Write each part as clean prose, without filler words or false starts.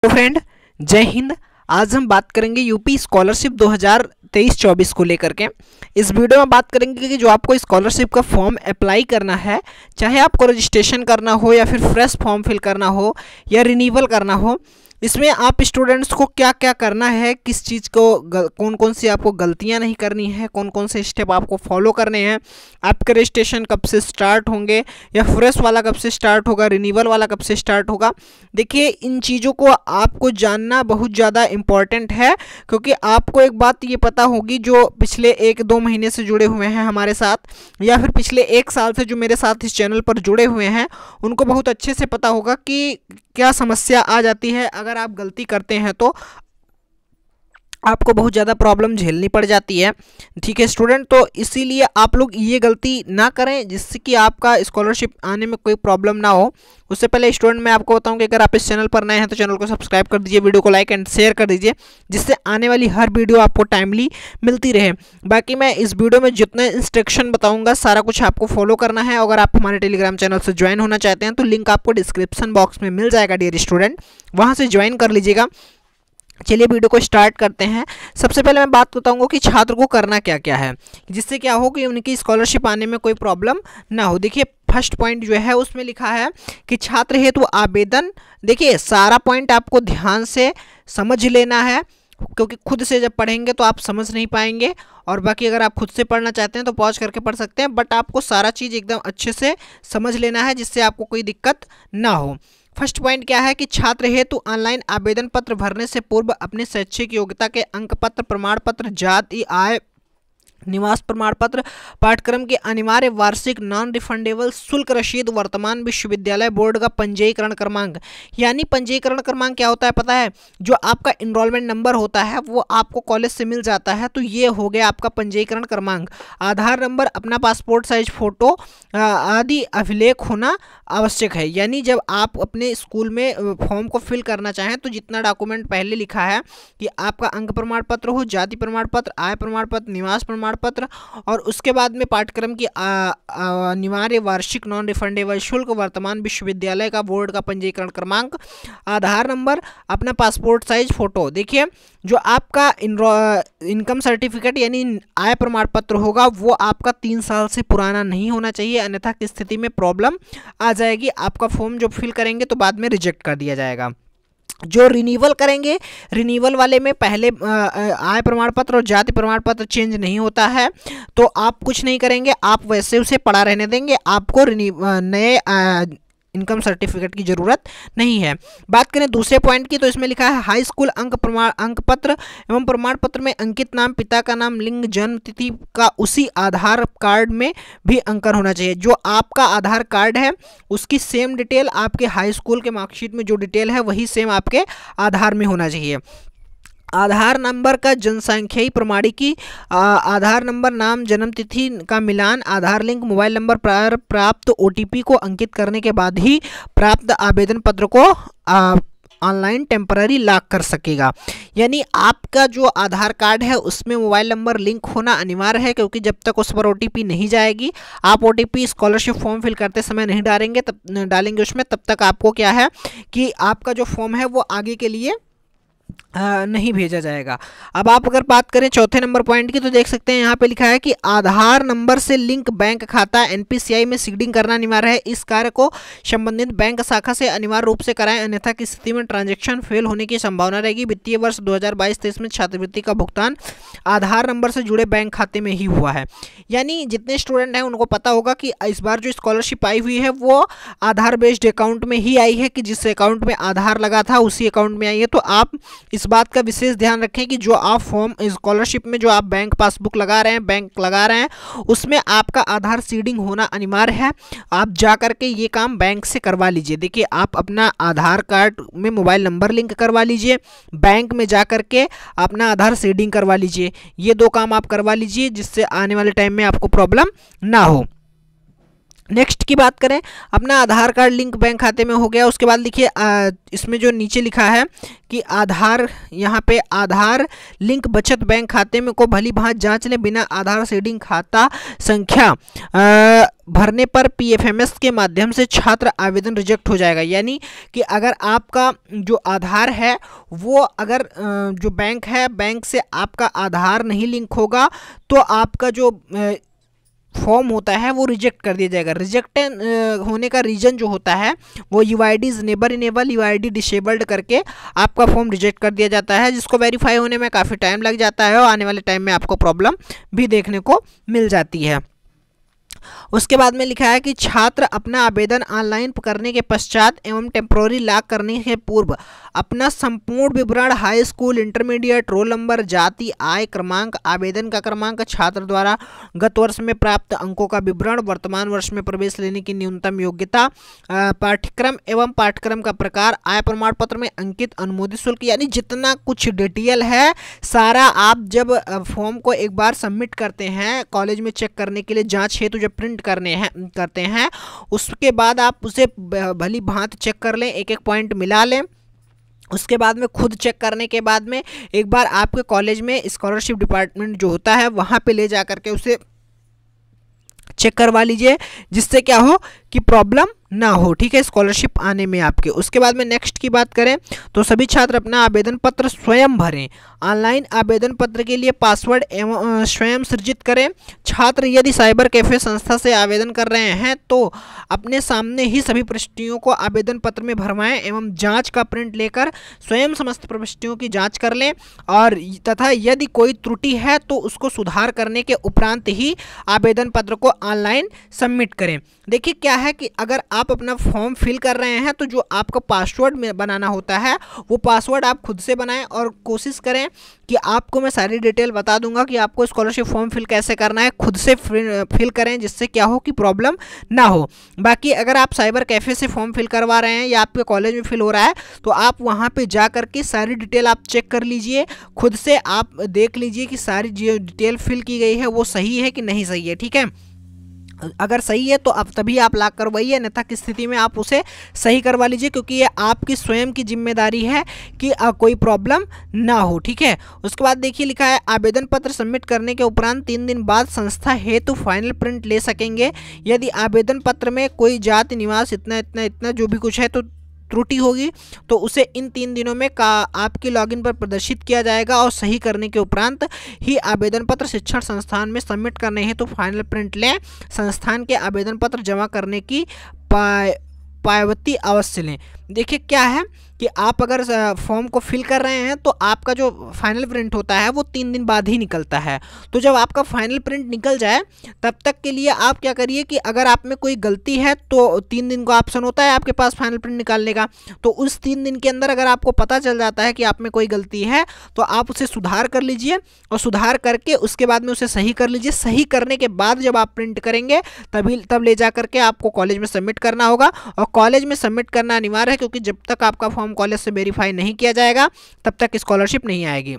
तो फ्रेंड, जय हिंद। आज हम बात करेंगे यूपी स्कॉलरशिप 2023-24 को लेकर के। इस वीडियो में बात करेंगे कि जो आपको स्कॉलरशिप का फॉर्म अप्लाई करना है, चाहे आपको रजिस्ट्रेशन करना हो या फिर फ्रेश फॉर्म फिल करना हो या रिन्यूअल करना हो, इसमें आप स्टूडेंट्स को क्या क्या करना है, किस चीज़ को कौन कौन सी आपको गलतियां नहीं करनी है, कौन कौन से स्टेप आपको फॉलो करने हैं, आपके रजिस्ट्रेशन कब से स्टार्ट होंगे या फ्रेश वाला कब से स्टार्ट होगा, रिन्यूअल वाला कब से स्टार्ट होगा। देखिए, इन चीज़ों को आपको जानना बहुत ज़्यादा इम्पॉर्टेंट है, क्योंकि आपको एक बात ये पता होगी, जो पिछले 1-2 महीने से जुड़े हुए हैं हमारे साथ या फिर पिछले 1 साल से जो मेरे साथ इस चैनल पर जुड़े हुए हैं, उनको बहुत अच्छे से पता होगा कि क्या समस्या आ जाती है अगर आप गलती करते हैं तो आपको बहुत ज़्यादा प्रॉब्लम झेलनी पड़ जाती है। ठीक है स्टूडेंट, तो इसीलिए आप लोग ये गलती ना करें जिससे कि आपका स्कॉलरशिप आने में कोई प्रॉब्लम ना हो। उससे पहले स्टूडेंट मैं आपको बताऊं कि अगर आप इस चैनल पर नए हैं तो चैनल को सब्सक्राइब कर दीजिए, वीडियो को लाइक एंड शेयर कर दीजिए, जिससे आने वाली हर वीडियो आपको टाइमली मिलती रहे। बाकी मैं इस वीडियो में जितने इंस्ट्रक्शन बताऊँगा सारा कुछ आपको फॉलो करना है। अगर आप हमारे टेलीग्राम चैनल से ज्वाइन होना चाहते हैं तो लिंक आपको डिस्क्रिप्शन बॉक्स में मिल जाएगा डियर स्टूडेंट, वहाँ से ज्वाइन कर लीजिएगा। चलिए वीडियो को स्टार्ट करते हैं। सबसे पहले मैं बात बताऊंगा कि छात्र को करना क्या क्या है, जिससे क्या हो कि उनकी स्कॉलरशिप आने में कोई प्रॉब्लम ना हो। देखिए, फर्स्ट पॉइंट जो है उसमें लिखा है कि छात्र हेतु आवेदन। देखिए, सारा पॉइंट आपको ध्यान से समझ लेना है, क्योंकि खुद से जब पढ़ेंगे तो आप समझ नहीं पाएंगे, और बाकी अगर आप खुद से पढ़ना चाहते हैं तो पॉज करके पढ़ सकते हैं, बट आपको सारा चीज़ एकदम अच्छे से समझ लेना है जिससे आपको कोई दिक्कत ना हो। फर्स्ट पॉइंट क्या है कि छात्र हेतु ऑनलाइन आवेदन पत्र भरने से पूर्व अपने शैक्षिक योग्यता के अंक पत्र, प्रमाण पत्र, जाति, आय, निवास प्रमाण पत्र, पाठ्यक्रम के अनिवार्य वार्षिक नॉन रिफंडेबल शुल्क रसीद, वर्तमान विश्वविद्यालय बोर्ड का पंजीकरण क्रमांक। यानी पंजीकरण क्रमांक क्या होता है पता है? जो आपका इनरोलमेंट नंबर होता है वो आपको कॉलेज से मिल जाता है, तो ये हो गया आपका पंजीकरण क्रमांक। आधार नंबर, अपना पासपोर्ट साइज फोटो आदि अभिलेख होना आवश्यक है। यानी जब आप अपने स्कूल में फॉर्म को फिल करना चाहें तो जितना डॉक्यूमेंट पहले लिखा है कि आपका अंक प्रमाण पत्र हो, जाति प्रमाण पत्र, आय प्रमाण पत्र, निवास प्रमाण पत्र, और उसके बाद में पाठ्यक्रम की अनिवार्य वार्षिक नॉन रिफंडेबल शुल्क, वर्तमान विश्वविद्यालय का बोर्ड का पंजीकरण क्रमांक, आधार नंबर, अपना पासपोर्ट साइज फोटो। देखिए, जो आपका इनकम सर्टिफिकेट यानी आय प्रमाण पत्र होगा वो आपका 3 साल से पुराना नहीं होना चाहिए, अन्यथा की स्थिति में प्रॉब्लम आ जाएगी। आपका फॉर्म जो फिल करेंगे तो बाद में रिजेक्ट कर दिया जाएगा। जो रिन्यूअल करेंगे, रिन्यूअल वाले में पहले आय प्रमाण पत्र और जाति प्रमाण पत्र चेंज नहीं होता है, तो आप कुछ नहीं करेंगे, आप वैसे उसे पड़ा रहने देंगे। आपको नए इनकम सर्टिफिकेट की ज़रूरत नहीं है। बात करें दूसरे पॉइंट की, तो इसमें लिखा है हाई स्कूल अंक पत्र एवं प्रमाण पत्र में अंकित नाम, पिता का नाम, लिंग, जन्म तिथि का उसी आधार कार्ड में भी अंकन होना चाहिए। जो आपका आधार कार्ड है उसकी सेम डिटेल आपके हाई स्कूल के मार्कशीट में जो डिटेल है वही सेम आपके आधार में होना चाहिए। आधार नंबर का जनसांख्यिकी प्रमाणिकी, आधार नंबर, नाम, जन्म तिथि का मिलान, आधार लिंक, मोबाइल नंबर पर प्राप्त OTP को अंकित करने के बाद ही प्राप्त आवेदन पत्र को ऑनलाइन टेम्पररी लॉक कर सकेगा। यानी आपका जो आधार कार्ड है उसमें मोबाइल नंबर लिंक होना अनिवार्य है, क्योंकि जब तक उस पर OTP नहीं जाएगी, आप OTP स्कॉलरशिप फॉर्म फिल करते समय नहीं डालेंगे उसमें, तब तक आपको क्या है कि आपका जो फॉर्म है वो आगे के लिए नहीं भेजा जाएगा। अब आप अगर बात करें चौथे नंबर पॉइंट की, तो देख सकते हैं यहाँ पे लिखा है कि आधार नंबर से लिंक बैंक खाता NPCI में सीडिंग करना अनिवार्य है। इस कार्य को संबंधित बैंक शाखा से अनिवार्य रूप से कराएं, अन्यथा की स्थिति में ट्रांजैक्शन फेल होने की संभावना रहेगी। वित्तीय वर्ष 2022-23 में छात्रवृत्ति का भुगतान आधार नंबर से जुड़े बैंक खाते में ही हुआ है। यानी जितने स्टूडेंट हैं उनको पता होगा कि इस बार जो स्कॉलरशिप आई हुई है वो आधार बेस्ड अकाउंट में ही आई है, कि जिस अकाउंट में आधार लगा था उसी अकाउंट में आई है। तो आप इस बात का विशेष ध्यान रखें कि जो आप फॉर्म स्कॉलरशिप में जो आप बैंक पासबुक लगा रहे हैं, बैंक लगा रहे हैं, उसमें आपका आधार सीडिंग होना अनिवार्य है। आप जा करके ये काम बैंक से करवा लीजिए। देखिए, आप अपना आधार कार्ड में मोबाइल नंबर लिंक करवा लीजिए, बैंक में जा करके अपना आधार सीडिंग करवा लीजिए। ये 2 काम आप करवा लीजिए, जिससे आने वाले टाइम में आपको प्रॉब्लम ना हो। नेक्स्ट की बात करें, अपना आधार कार्ड लिंक बैंक खाते में हो गया। उसके बाद लिखिए इसमें जो नीचे लिखा है कि आधार, यहाँ पे आधार लिंक बचत बैंक खाते में को भली भांति जांच लें, बिना आधार सीडिंग खाता संख्या भरने पर पीएफएमएस के माध्यम से छात्र आवेदन रिजेक्ट हो जाएगा। यानी कि अगर आपका जो आधार है वो अगर जो बैंक है, बैंक से आपका आधार नहीं लिंक होगा तो आपका जो फॉर्म होता है वो रिजेक्ट कर दिया जाएगा। रिजेक्ट होने का रीज़न जो होता है वो UID is neighbour enable, UID disabled करके आपका फॉर्म रिजेक्ट कर दिया जाता है, जिसको वेरीफाई होने में काफ़ी टाइम लग जाता है और आने वाले टाइम में आपको प्रॉब्लम भी देखने को मिल जाती है। उसके बाद में लिखा है कि छात्र अपना आवेदन ऑनलाइन करने के पश्चात एवं टेम्पोररी लॉक करने के पूर्व अपना संपूर्ण विवरण, high school, intermediate, roll number, जाति, आय, क्रमांक, आवेदन का क्रमांक, छात्र द्वारा गत वर्ष में प्राप्त अंकों का विवरण, वर्तमान वर्ष में प्रवेश लेने की न्यूनतम योग्यता, पाठ्यक्रम एवं पाठ्यक्रम का प्रकार, आय प्रमाण पत्र में अंकित अनुमोदित शुल्क, यानी जितना कुछ डिटेल है सारा आप जब फॉर्म को एक बार सबमिट करते हैं कॉलेज में चेक करने के लिए, जांच हेतु जब प्रिंट करते हैं उसके बाद आप उसे भली भांति चेक कर लें, एक एक पॉइंट मिला लें। उसके बाद में खुद चेक करने के बाद में एक बार आपके कॉलेज में स्कॉलरशिप डिपार्टमेंट जो होता है वहाँ पे ले जा करके उसे चेक करवा लीजिए, जिससे क्या हो कि प्रॉब्लम ना हो, ठीक है, स्कॉलरशिप आने में आपके। उसके बाद में नेक्स्ट की बात करें तो सभी छात्र अपना आवेदन पत्र स्वयं भरें। ऑनलाइन आवेदन पत्र के लिए पासवर्ड एवं स्वयं सृजित करें। छात्र यदि साइबर कैफे संस्था से आवेदन कर रहे हैं तो अपने सामने ही सभी प्रविष्टियों को आवेदन पत्र में भरवाएं एवं जांच का प्रिंट लेकर स्वयं समस्त प्रविष्टियों की जांच कर लें, और तथा यदि कोई त्रुटि है तो उसको सुधार करने के उपरांत ही आवेदन पत्र को ऑनलाइन सबमिट करें। देखिए क्या है कि अगर आप अपना फॉर्म फिल कर रहे हैं तो जो आपका पासवर्ड में बनाना होता है वो पासवर्ड आप खुद से बनाएं, और कोशिश करें कि आपको मैं सारी डिटेल बता दूंगा कि आपको स्कॉलरशिप फॉर्म फिल कैसे करना है, खुद से फिल करें, जिससे क्या हो कि प्रॉब्लम ना हो। बाकी अगर आप साइबर कैफ़े से फॉर्म फिल करवा रहे हैं या आपके कॉलेज में फिल हो रहा है तो आप वहाँ पे जा करके सारी डिटेल आप चेक कर लीजिए, खुद से आप देख लीजिए कि सारी जो डिटेल फिल की गई है वो सही है कि नहीं सही है, ठीक है। अगर सही है तो अब तभी आप लॉक करवाइए, अन्यथा की स्थिति में आप उसे सही करवा लीजिए, क्योंकि ये आपकी स्वयं की जिम्मेदारी है कि कोई प्रॉब्लम ना हो, ठीक है। उसके बाद देखिए लिखा है आवेदन पत्र सबमिट करने के उपरांत 3 दिन बाद संस्था हेतु फाइनल प्रिंट ले सकेंगे। यदि आवेदन पत्र में कोई जाति, निवास, इतना जो भी कुछ है तो त्रुटि होगी तो उसे इन 3 दिनों में आपके लॉगिन पर प्रदर्शित किया जाएगा, और सही करने के उपरांत ही आवेदन पत्र शिक्षण संस्थान में सबमिट करने हैं तो फाइनल प्रिंट लें। संस्थान के आवेदन पत्र जमा करने की पावती अवश्य लें। देखिए क्या है कि आप अगर फॉर्म को फिल कर रहे हैं तो आपका जो फाइनल प्रिंट होता है वो 3 दिन बाद ही निकलता है। तो जब आपका फाइनल प्रिंट निकल जाए तब तक के लिए आप क्या करिए कि अगर आप में कोई गलती है तो 3 दिन का ऑप्शन होता है आपके पास फाइनल प्रिंट निकालने का, तो उस 3 दिन के अंदर अगर आपको पता चल जाता है कि आप में कोई गलती है तो आप उसे सुधार कर लीजिए, और सुधार करके उसके बाद में उसे सही कर लीजिए। सही करने के बाद जब आप प्रिंट करेंगे तब ले जा करके आपको कॉलेज में सबमिट करना होगा, और कॉलेज में सबमिट करना अनिवार्य है, क्योंकि जब तक आपका फॉर्म कॉलेज से वेरीफाई नहीं किया जाएगा तब तक स्कॉलरशिप नहीं आएगी।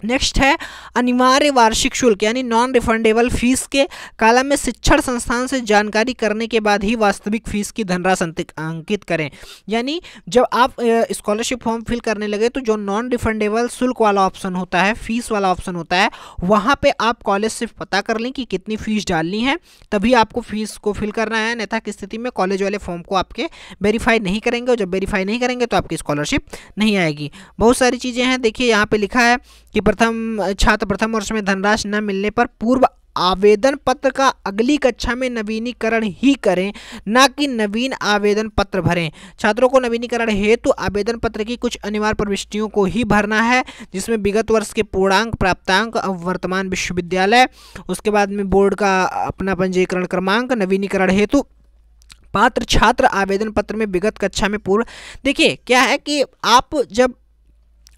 नेक्स्ट है अनिवार्य वार्षिक शुल्क यानी नॉन रिफंडेबल फीस के कॉलम में शिक्षण संस्थान से जानकारी करने के बाद ही वास्तविक फीस की धनराशि अंकित करें। यानी जब आप स्कॉलरशिप फॉर्म फिल करने लगे तो जो नॉन रिफंडेबल शुल्क वाला ऑप्शन होता है, फीस वाला ऑप्शन होता है, वहाँ पे आप कॉलेज से पता कर लें कि कितनी फ़ीस डालनी है, तभी आपको फीस को फिल करना है। अन्यथा की स्थिति में कॉलेज वाले फॉर्म को आपके वेरीफाई नहीं करेंगे, और जब वेरीफाई नहीं करेंगे तो आपकी स्कॉलरशिप नहीं आएगी। बहुत सारी चीज़ें हैं, देखिए यहाँ पे लिखा है कि छात्र प्रथम वर्ष में धनराशि न मिलने पर पूर्व आवेदन पत्र का अगली कक्षा में नवीनीकरण ही करें, ना कि नवीन आवेदन पत्र भरें। छात्रों को नवीनीकरण हेतु आवेदन पत्र की कुछ अनिवार्य प्रविष्टियों को ही भरना है, जिसमें विगत वर्ष के पूर्णांक, प्राप्तांक, वर्तमान विश्वविद्यालय, उसके बाद में बोर्ड का अपना पंजीकरण क्रमांक, नवीनीकरण हेतु पात्र छात्र आवेदन पत्र में विगत कक्षा में पूर्व। देखिए क्या है कि आप जब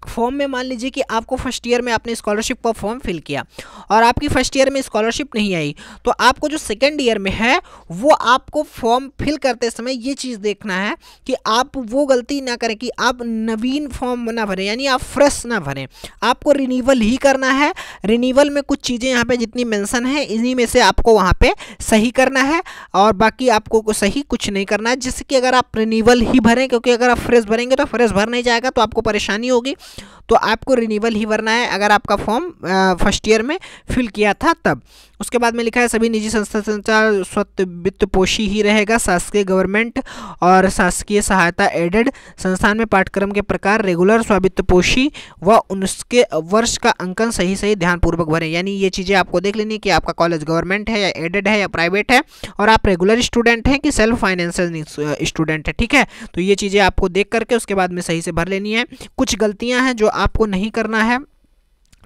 फॉर्म में मान लीजिए कि आपको फर्स्ट ईयर में आपने स्कॉलरशिप का फॉर्म फिल किया और आपकी फर्स्ट ईयर में स्कॉलरशिप नहीं आई, तो आपको जो सेकेंड ईयर में है वो आपको फॉर्म फिल करते समय ये चीज़ देखना है कि आप वो गलती ना करें कि आप नवीन फॉर्म ना भरें, यानी आप फ्रेश ना भरें, आपको रिन्यूअल ही करना है। रिन्यूअल में कुछ चीज़ें यहाँ पे जितनी मेंशन है इन्हीं में से आपको वहाँ पे सही करना है और बाकी आपको सही कुछ नहीं करना है, जिससे कि अगर आप रिन्यूअल ही भरें, क्योंकि अगर आप फ्रेश भरेंगे तो फ्रेश भर नहीं जाएगा तो आपको परेशानी होगी, तो आपको रिन्यूअल ही भरना है अगर आपका फॉर्म फर्स्ट ईयर में फिल किया था तब। उसके बाद में लिखा है सभी निजी संस्था संचार स्वतः वित्तपोषी ही रहेगा, शासकीय गवर्नमेंट और शासकीय सहायता एडेड संस्थान में पाठ्यक्रम के प्रकार रेगुलर स्वावित्तपोषी व उसके वर्ष का अंकन सही सही ध्यानपूर्वक भरें। यानी ये चीज़ें आपको देख लेनी है कि आपका कॉलेज गवर्नमेंट है या एडेड है या प्राइवेट है और आप रेगुलर स्टूडेंट हैं कि सेल्फ फाइनेंशियल स्टूडेंट है, ठीक है। तो ये चीज़ें आपको देख करके उसके बाद में सही से भर लेनी है। कुछ गलतियाँ हैं जो आपको नहीं करना है।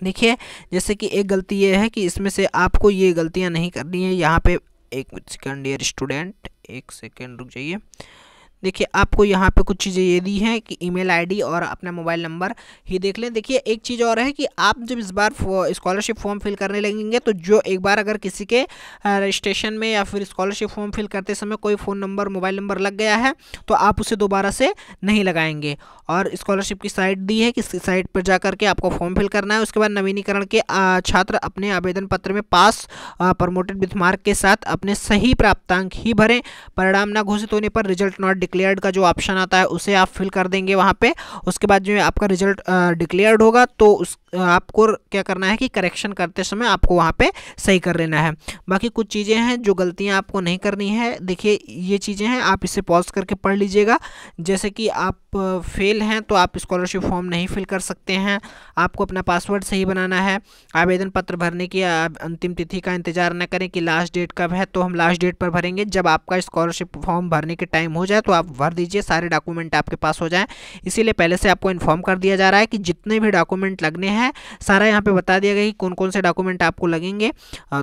देखिए जैसे कि एक गलती ये है कि इसमें से आपको ये गलतियां नहीं करनी है। यहाँ पे एक सेकंड ईयर स्टूडेंट, एक सेकंड रुक जाइए। देखिए आपको यहाँ पे कुछ चीज़ें ये दी हैं कि ईमेल आईडी और अपना मोबाइल नंबर ही देख लें। देखिए एक चीज़ और है कि आप जब इस बार स्कॉलरशिप फॉर्म फिल करने लगेंगे तो जो एक बार अगर किसी के रजिस्ट्रेशन में या फिर स्कॉलरशिप फॉर्म फिल करते समय कोई फ़ोन नंबर मोबाइल नंबर लग गया है तो आप उसे दोबारा से नहीं लगाएंगे। और स्कॉलरशिप की साइट दी है कि साइट पर जा करके आपको फॉर्म फिल करना है। उसके बाद नवीनीकरण के छात्र अपने आवेदन पत्र में पास प्रमोटेड विथ मार्क के साथ अपने सही प्राप्तांक ही भरें। परिणाम ना घोषित होने पर रिजल्ट नॉट डिक्लेयर्ड का जो ऑप्शन आता है उसे आप फिल कर देंगे वहाँ पे। उसके बाद जो आपका रिजल्ट डिक्लेयर्ड होगा तो उस आपको क्या करना है कि करेक्शन करते समय आपको वहाँ पे सही कर लेना है। बाकी कुछ चीज़ें हैं जो गलतियाँ आपको नहीं करनी है। देखिए ये चीज़ें हैं, आप इसे पॉज करके पढ़ लीजिएगा। जैसे कि आप फेल हैं तो आप स्कॉलरशिप फॉर्म नहीं फिल कर सकते हैं, आपको अपना पासवर्ड सही बनाना है। आवेदन पत्र भरने की अंतिम तिथि का इंतजार न करें कि लास्ट डेट कब है, तो हम लास्ट डेट पर भरेंगे। जब आपका स्कॉलरशिप फॉर्म भरने के टाइम हो जाए तो आप भर दीजिए, सारे डॉक्यूमेंट आपके पास हो जाएं। इसीलिए पहले से आपको इन्फॉर्म कर दिया जा रहा है कि जितने भी डॉक्यूमेंट लगने हैं सारा यहाँ पे बता दिया गया कि कौन कौन से डॉक्यूमेंट आपको लगेंगे।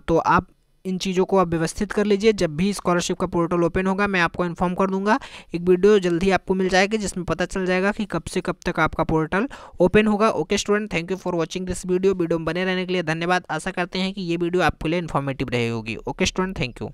तो आप इन चीज़ों को आप व्यवस्थित कर लीजिए। जब भी स्कॉलरशिप का पोर्टल ओपन होगा मैं आपको इन्फॉर्म कर दूंगा। एक वीडियो जल्दी आपको मिल जाएगी जिसमें पता चल जाएगा कि कब से कब तक आपका पोर्टल ओपन होगा। Okay student, thank you for watching this video में बने रहने के लिए धन्यवाद। आशा करते हैं कि ये वीडियो आपके लिए इन्फॉर्मेटिव रही होगी। Okay student, thank you.